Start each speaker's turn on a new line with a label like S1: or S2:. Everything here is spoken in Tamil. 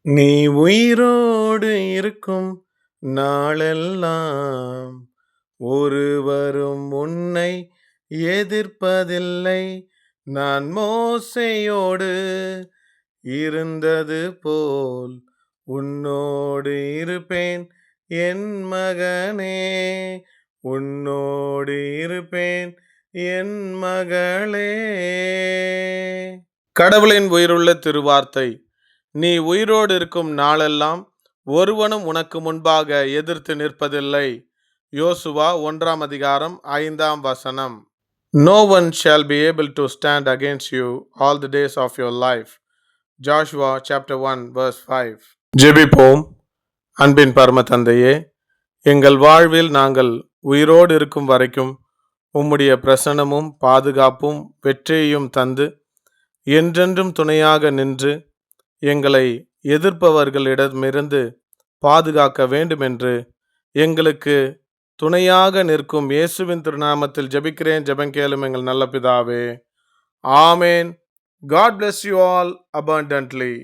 S1: நீ உயிரோடு இருக்கும் நாளெல்லாம் ஒருவரும் உன்னை எதிர்ப்பதில்லை. நான் மோசேயோடு இருந்தது போல் உன்னோடு இருப்பேன் என் மகனே, உன்னோடு இருப்பேன் என் மகளே. கடவுளின் உயிருள்ள திருவார்த்தை. நீ உயிரோடு இருக்கும் நாளெல்லாம் ஒருவனும் உனக்கு முன்பாக எதிர்த்து நிற்பதில்லை. யோசுவா 1 அதிகாரம் 5 No one shall be able to stand against you all the days of your life. Joshua chapter 1 verse 5. ஜெபிப்போம். அன்பின் பரம தந்தையே, எங்கள் வாழ்வில் நாங்கள் உயிரோடு இருக்கும் வரைக்கும் உம்முடைய பிரசன்னமும் பாதுகாப்பும் வெற்றியையும் தந்து என்றென்றும் துணையாக நின்று எங்களை எதிர்ப்பவர்களிடமிருந்து பாதுகாக்க வேண்டுமென்று எங்களுக்கு துணையாக நிற்கும் இயேசுவின் திருநாமத்தில் ஜெபிக்கிறேன். ஜெபங்கேளும் எங்கள் நல்ல பிதாவே. ஆமேன். God bless you all abundantly.